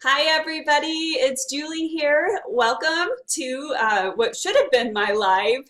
Hi everybody, it's Julie here. Welcome to what should have been my live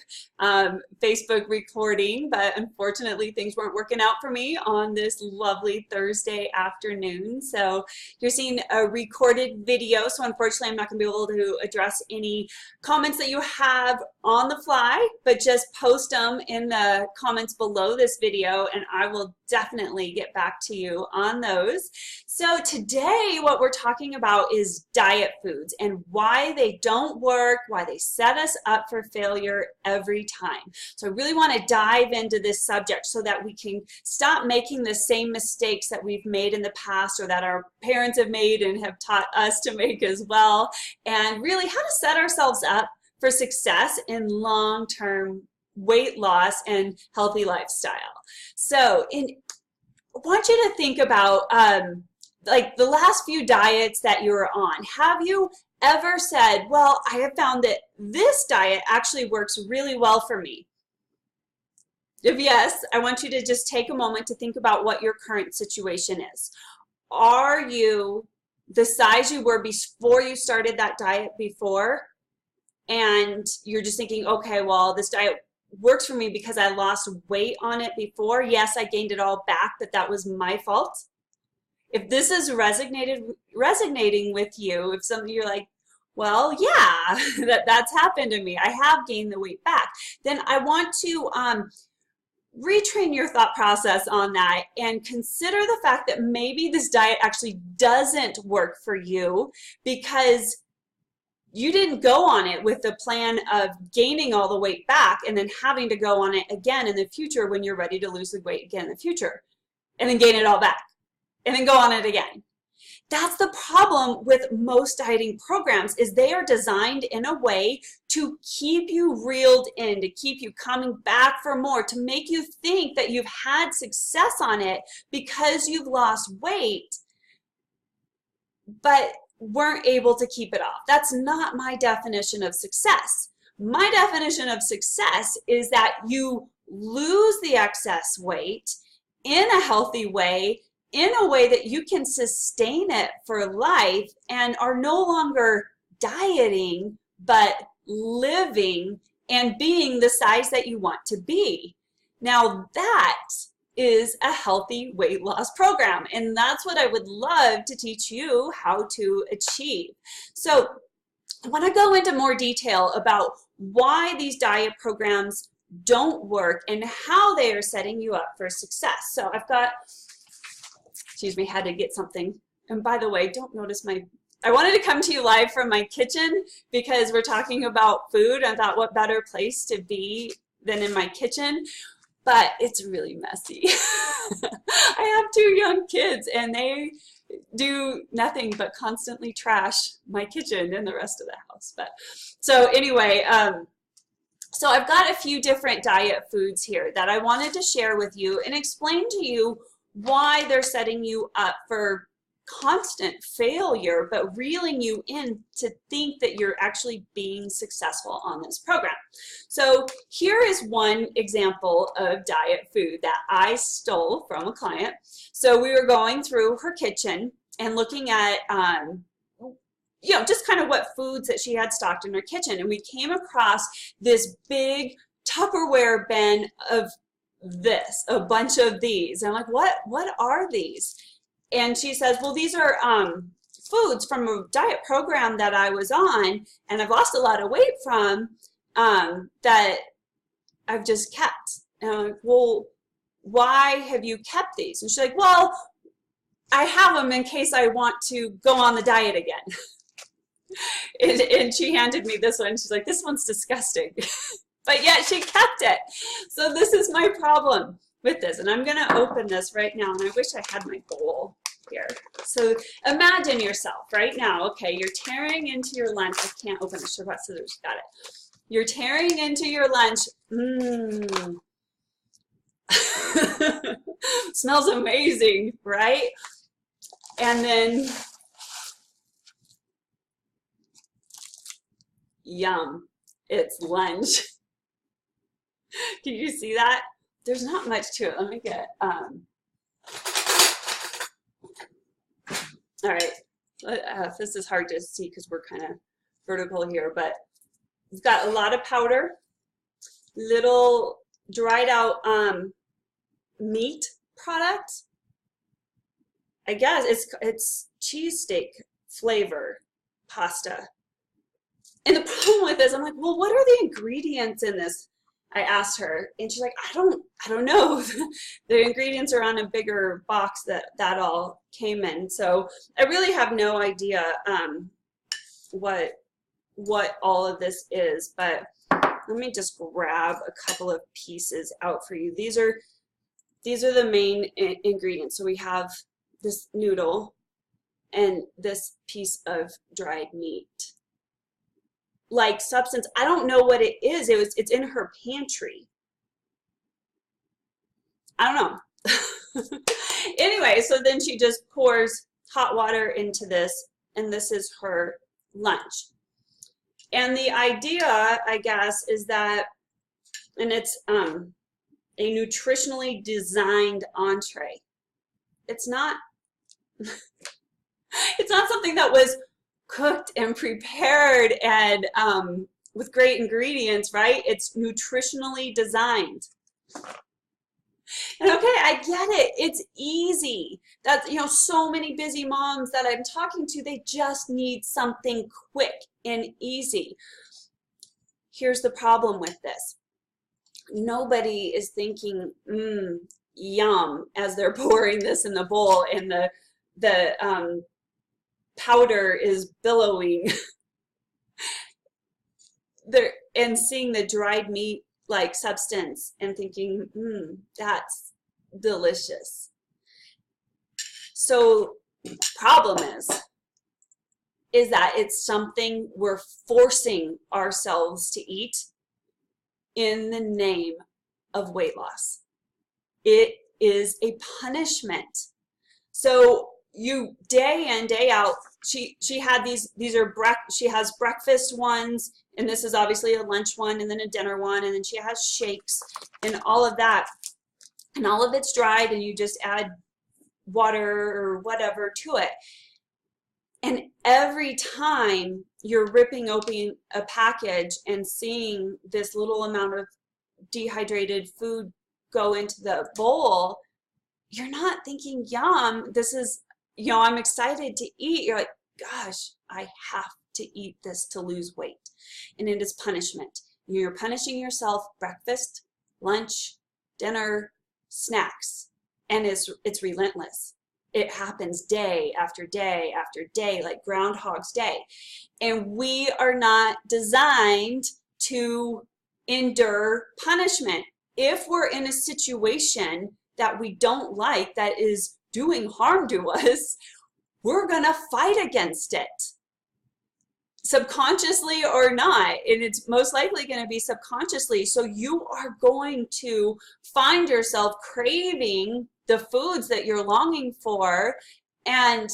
Facebook recording, but unfortunately things weren't working out for me on this lovely Thursday afternoon. So you're seeing a recorded video, so unfortunately I'm not going to be able to address any comments that you have on the fly, but just post them in the comments below this video and I will definitely get back to you on those. So today what we're talking about is diet foods and why they don't work, why they set us up for failure every time. So I really want to dive into this subject so that we can stop making the same mistakes that we've made in the past or that our parents have made and have taught us to make as well, and really how to set ourselves up for success in long-term weight loss and healthy lifestyle. So I want you to think about like the last few diets that you were on. Have you ever said, well, I have found that this diet actually works really well for me? If yes, I want you to just take a moment to think about what your current situation is. Are you the size you were before you started that diet before? And you're just thinking, okay, well, this diet works for me because I lost weight on it before. Yes, I gained it all back, but that was my fault. If this is resonating with you, if something you're like, well, yeah, that's happened to me, I have gained the weight back, then I want to retrain your thought process on that and consider the fact that maybe this diet actually doesn't work for you because you didn't go on it with the plan of gaining all the weight back and then having to go on it again in the future when you're ready to lose the weight again in the future and then gain it all back and then go on it again. That's the problem with most dieting programs, is they are designed in a way to keep you reeled in, to keep you coming back for more, to make you think that you've had success on it because you've lost weight, but weren't able to keep it off. That's not my definition of success. My definition of success is that you lose the excess weight in a healthy way, in a way that you can sustain it for life and are no longer dieting, but living and being the size that you want to be. Now that is a healthy weight loss program, and that's what I would love to teach you how to achieve. So I want to go into more detail about why these diet programs don't work and how they are setting you up for success. So I've got, excuse me, had to get something. And by the way, don't notice I wanted to come to you live from my kitchen because we're talking about food. I thought what better place to be than in my kitchen, but it's really messy. I have 2 young kids and they do nothing but constantly trash my kitchen and the rest of the house. But so anyway, so I've got a few different diet foods here that I wanted to share with you and explain to you why they're setting you up for constant failure, but reeling you in to think that you're actually being successful on this program. So here is one example of diet food that I stole from a client. So we were going through her kitchen and looking at you know, just kind of what foods that she had stocked in her kitchen, and we came across this big Tupperware bin of a bunch of these. And I'm like, what are these? And she says, well, these are foods from a diet program that I was on and I've lost a lot of weight from, that I've just kept. And I'm like, well, why have you kept these? And she's like, well, I have them in case I want to go on the diet again. and she handed me this one. She's like, this one's disgusting. But yet she kept it. So this is my problem with this. And I'm going to open this right now. And I wish I had my bowl here. So imagine yourself right now. Okay, you're tearing into your lunch. I can't open it. Should have got scissors. Got it. You're tearing into your lunch. Smells amazing, right? And then, yum, it's lunch. Can you see that? There's not much to it. Let me get, all right. This is hard to see because we're kind of vertical here, but we've got a lot of powder, little dried out meat product. I guess it's cheesesteak flavor pasta. And the problem with this, I'm like, well, what are the ingredients in this? I asked her, and she's like, I don't know. The ingredients are on a bigger box that all came in. So I really have no idea what all of this is, but let me just grab a couple of pieces out for you. These are the main ingredients. So we have this noodle and this piece of dried meat. Like substance, I don't know what it is. It's in her pantry. I don't know. Anyway, so then she just pours hot water into this, and this is her lunch. And the idea, I guess, is that, and it's a nutritionally designed entree. It's not it's not something that was cooked and prepared and with great ingredients, right? It's nutritionally designed. And okay, I get it. It's easy. That's, you know, so many busy moms that I'm talking to, they just need something quick and easy. Here's the problem with this. Nobody is thinking, yum, as they're pouring this in the bowl and the powder is billowing. And seeing the dried meat like substance and thinking, that's delicious. So problem is that it's something we're forcing ourselves to eat in the name of weight loss. It is a punishment. So you day in, day out, she had she has breakfast ones, and this is obviously a lunch one, and then a dinner one, and then she has shakes and all of that. And all of it's dried, and you just add water or whatever to it. And every time you're ripping open a package and seeing this little amount of dehydrated food go into the bowl, you're not thinking, yum, this is, you know, I'm excited to eat. You're like, gosh, I have to eat this to lose weight. And it is punishment. You're punishing yourself breakfast, lunch, dinner, snacks. And it's relentless. It happens day after day after day, like Groundhog's Day. And we are not designed to endure punishment. If we're in a situation that we don't like, that is doing harm to us, we're gonna fight against it, subconsciously or not, and it's most likely going to be subconsciously. So you are going to find yourself craving the foods that you're longing for, and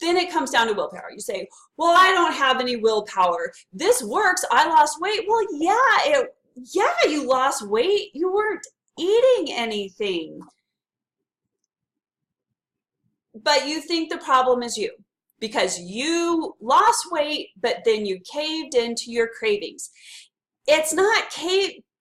then it comes down to willpower. You say, well, I don't have any willpower. This works. I lost weight. Well, yeah, you lost weight. You weren't eating anything. But you think the problem is you, because you lost weight, but then you caved into your cravings. It's not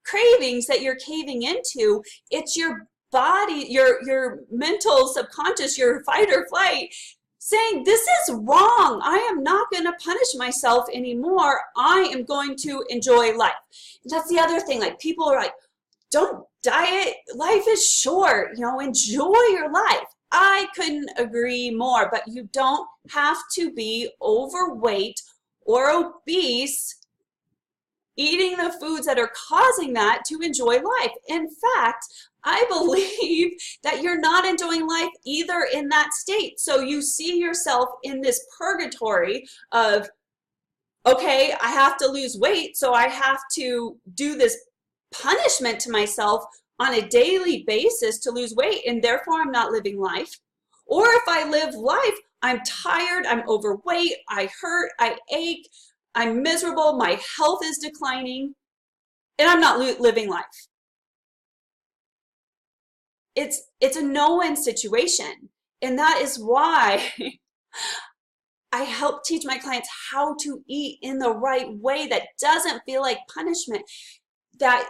cravings that you're caving into. It's your body, your mental subconscious, your fight or flight saying, this is wrong. I am not going to punish myself anymore. I am going to enjoy life. And that's the other thing. Like, people are like, don't diet. Life is short. You know, enjoy your life. I couldn't agree more, but you don't have to be overweight or obese eating the foods that are causing that to enjoy life. In fact, I believe that you're not enjoying life either in that state. So you see yourself in this purgatory of, okay, I have to lose weight, so I have to do this punishment to myself on a daily basis to lose weight, and therefore I'm not living life. Or if I live life, I'm tired, I'm overweight, I hurt, I ache, I'm miserable, my health is declining, and I'm not living life. It's a no-win situation, and that is why I help teach my clients how to eat in the right way that doesn't feel like punishment, that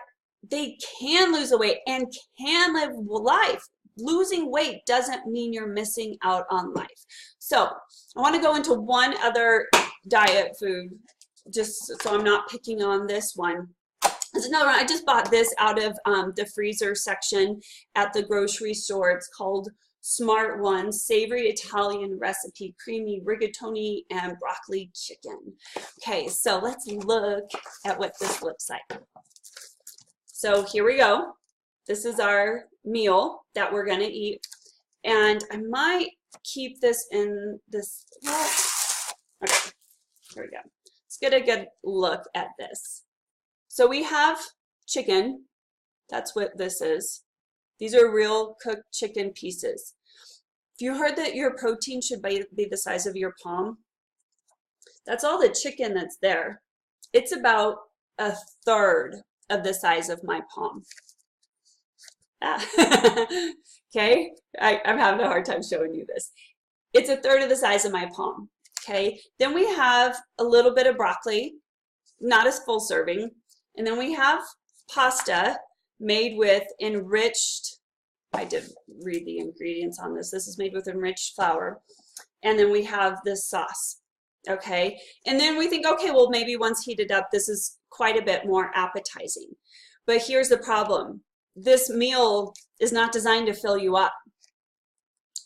they can lose the weight and can live life. Losing weight doesn't mean you're missing out on life. So I want to go into one other diet food, just so I'm not picking on this one. There's another one. I just bought this out of the freezer section at the grocery store. It's called Smart One, savory Italian recipe, creamy rigatoni and broccoli chicken. Okay, so let's look at what this looks like. So here we go. This is our meal that we're gonna eat. And I might keep this in this, well, okay, here we go. Let's get a good look at this. So we have chicken, that's what this is. These are real cooked chicken pieces. If you heard that your protein should be the size of your palm, that's all the chicken that's there. It's about a third of the size of my palm. Okay, I'm having a hard time showing you this. It's a third of the size of my palm. Okay, then we have a little bit of broccoli, not as full serving, and then we have pasta made with enriched, I did read the ingredients on this. This is made with enriched flour. And then we have this sauce, okay? And then we think, okay, well, maybe once heated up, this is quite a bit more appetizing. But here's the problem. This meal is not designed to fill you up.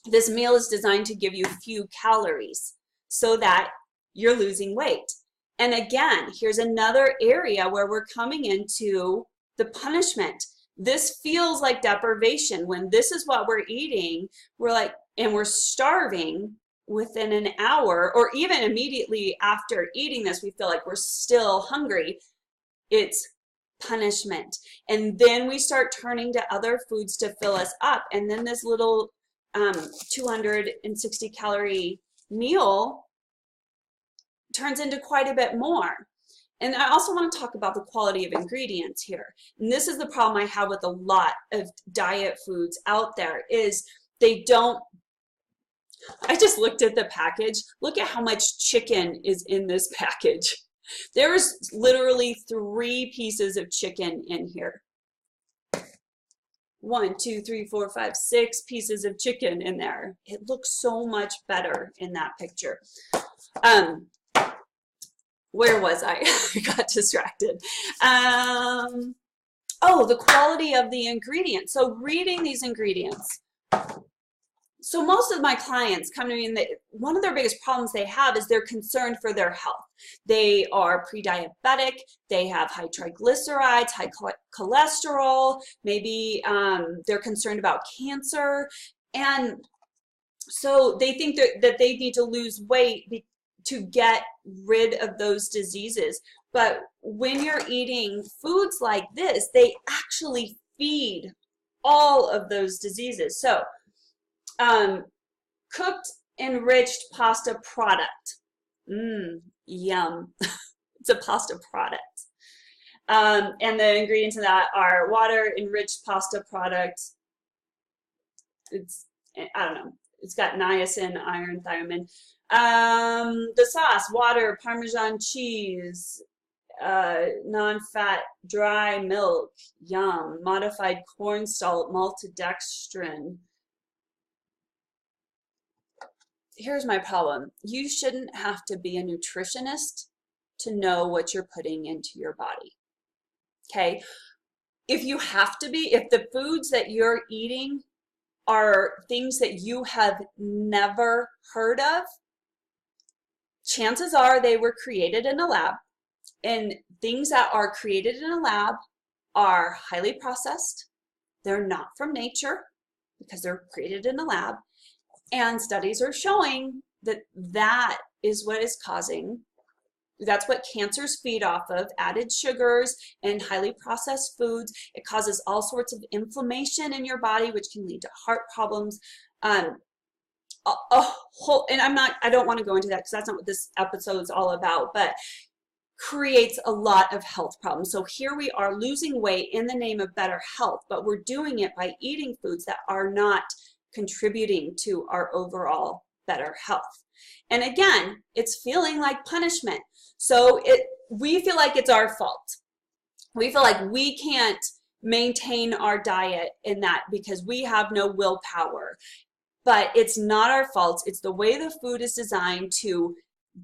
This meal is designed to give you few calories so that you're losing weight. And again, here's another area where we're coming into the punishment. This feels like deprivation. When this is what we're eating, we're like, and we're starving within an hour, or even immediately after eating this, we feel like we're still hungry. It's punishment. And then we start turning to other foods to fill us up. And then this little 260 calorie meal turns into quite a bit more. And I also want to talk about the quality of ingredients here. And this is the problem I have with a lot of diet foods out there, is they don't, I just looked at the package. Look at how much chicken is in this package. There is literally 3 pieces of chicken in here. 1, 2, 3, 4, 5, 6 pieces of chicken in there. It looks so much better in that picture. Where was I? I got distracted. Oh, the quality of the ingredients. So reading these ingredients. So most of my clients come to me and one of their biggest problems they have is they're concerned for their health. They are pre-diabetic, they have high triglycerides, high cholesterol, maybe they're concerned about cancer. And so they think that they need to lose weight to get rid of those diseases. But when you're eating foods like this, they actually feed all of those diseases. So cooked enriched pasta product. Yum. It's a pasta product. And the ingredients in that are water, enriched pasta product. It's, I don't know, it's got niacin, iron, thiamine. The sauce, water, Parmesan cheese, non-fat, dry milk, yum, modified cornstarch, maltodextrin. Here's my problem. You shouldn't have to be a nutritionist to know what you're putting into your body. Okay? If you have to be, if the foods that you're eating are things that you have never heard of, chances are they were created in a lab, and things that are created in a lab are highly processed. They're not from nature because they're created in a lab, and studies are showing that that is what is causing, that's what cancers feed off of, added sugars and highly processed foods. It causes all sorts of inflammation in your body, which can lead to heart problems. And I don't want to go into that because that's not what this episode is all about, but creates a lot of health problems. So here we are losing weight in the name of better health, but we're doing it by eating foods that are not contributing to our overall better health. And again, it's feeling like punishment. So we feel like it's our fault. We feel like we can't maintain our diet in that because we have no willpower. But it's not our fault. It's the way the food is designed to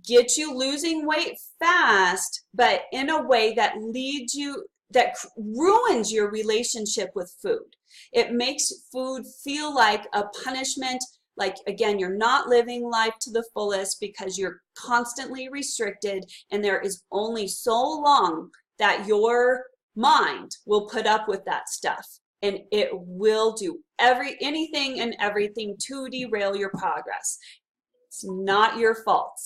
get you losing weight fast, but in a way that leads you, that ruins your relationship with food. It makes food feel like a punishment. Like, again, you're not living life to the fullest because you're constantly restricted, and there is only so long that your mind will put up with that stuff. And it will do anything and everything to derail your progress. It's not your fault.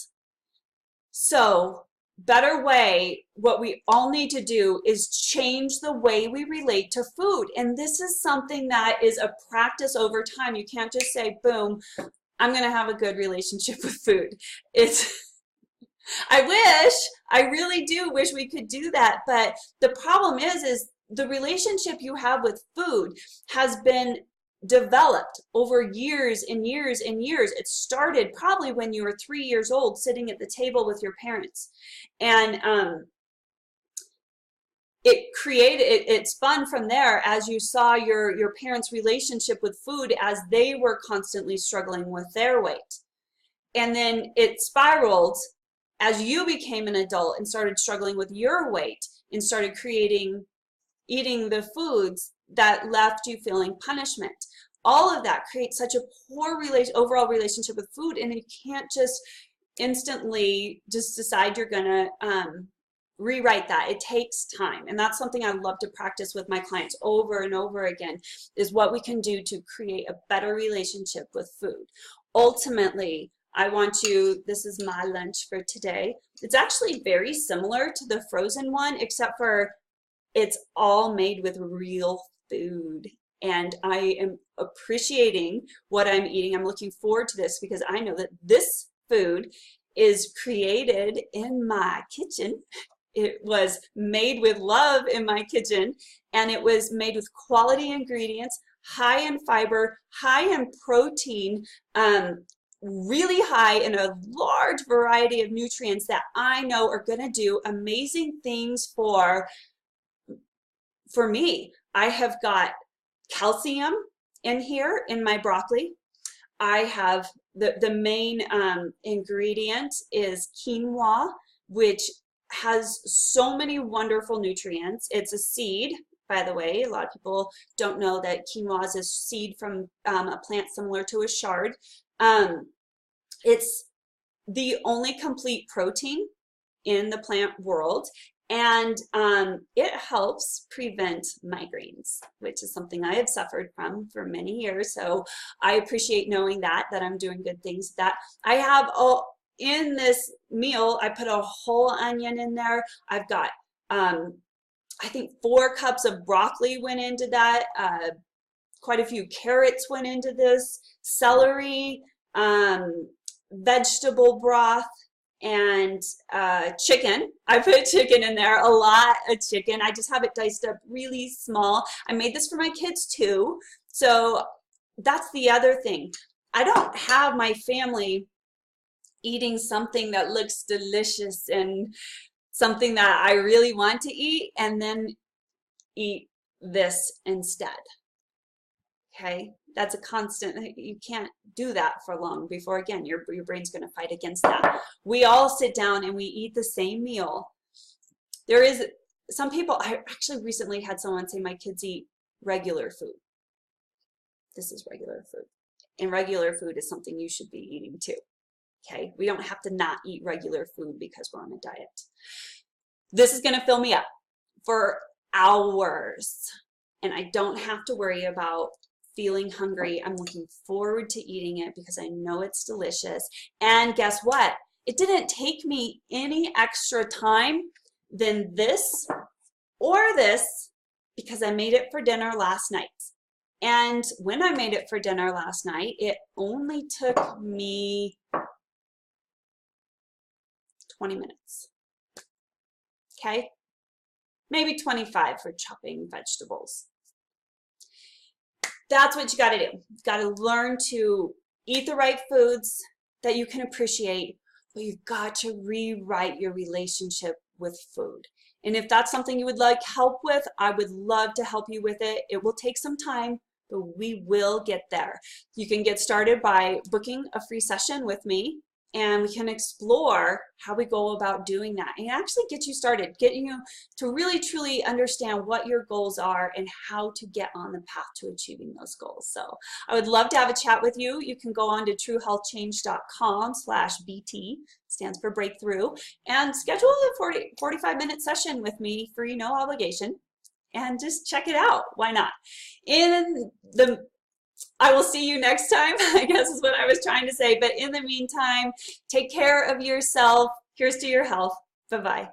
So, better way, what we all need to do is change the way we relate to food. And this is something that is a practice over time. You can't just say, boom, I'm going to have a good relationship with food. I really do wish we could do that. But the problem is the relationship you have with food has been developed over years and years and years. It started probably when you were 3 years old, sitting at the table with your parents. And it spun from there as you saw your parents' relationship with food as they were constantly struggling with their weight. And then it spiraled as you became an adult and started struggling with your weight and started eating the foods that left you feeling punishment. All of that creates such a poor overall relationship with food, and you can't just instantly just decide you're gonna rewrite that. It takes time, and that's something I love to practice with my clients over and over again, is what we can do to create a better relationship with food. Ultimately, I want you, this is my lunch for today. It's actually very similar to the frozen one, except for it's all made with real food. And I am appreciating what I'm eating. I'm looking forward to this because I know that this food is created in my kitchen. It was made with love in my kitchen, and it was made with quality ingredients, high in fiber, high in protein, really high in a large variety of nutrients that I know are going to do amazing things for me. I have got calcium in here in my broccoli. I have the main ingredient is quinoa, which has so many wonderful nutrients. It's a seed, by the way. A lot of people don't know that quinoa is a seed from a plant similar to a chard. It's the only complete protein in the plant world, and it helps prevent migraines, which is something I have suffered from for many years. So I appreciate knowing that I'm doing good things. That I have in this meal, I put a whole onion in there. I've got I think 4 cups of broccoli went into that. Quite a few carrots went into this, celery, vegetable broth, and chicken. I put chicken in there, a lot of chicken. I just have it diced up really small. I made this for my kids too. So that's the other thing. I don't have my family eating something that looks delicious and something that I really want to eat and then eat this instead. Okay, that's a constant. You can't do that for long before, again, your brain's going to fight against that. We all sit down and we eat the same meal. There is some people, I actually recently had someone say my kids eat regular food. This is regular food. And regular food is something you should be eating too. Okay, we don't have to not eat regular food because we're on a diet. This is going to fill me up for hours, and I don't have to worry about feeling hungry. I'm looking forward to eating it because I know it's delicious. And guess what? It didn't take me any extra time than this or this because I made it for dinner last night. And when I made it for dinner last night, it only took me 20 minutes. Okay? Maybe 25 for chopping vegetables. That's what you got to do. You got to learn to eat the right foods, that you can appreciate, but you've got to rewrite your relationship with food. And if that's something you would like help with, I would love to help you with it. It will take some time, but we will get there. You can get started by booking a free session with me, and we can explore how we go about doing that and actually get you started, get you to really truly understand what your goals are and how to get on the path to achieving those goals. So I would love to have a chat with you. You can go on to truehealthchange.com/BT, stands for breakthrough, and schedule a 45-minute session with me, free, no obligation, and just check it out. Why not? I will see you next time, I guess is what I was trying to say. But in the meantime, take care of yourself. Here's to your health. Bye-bye.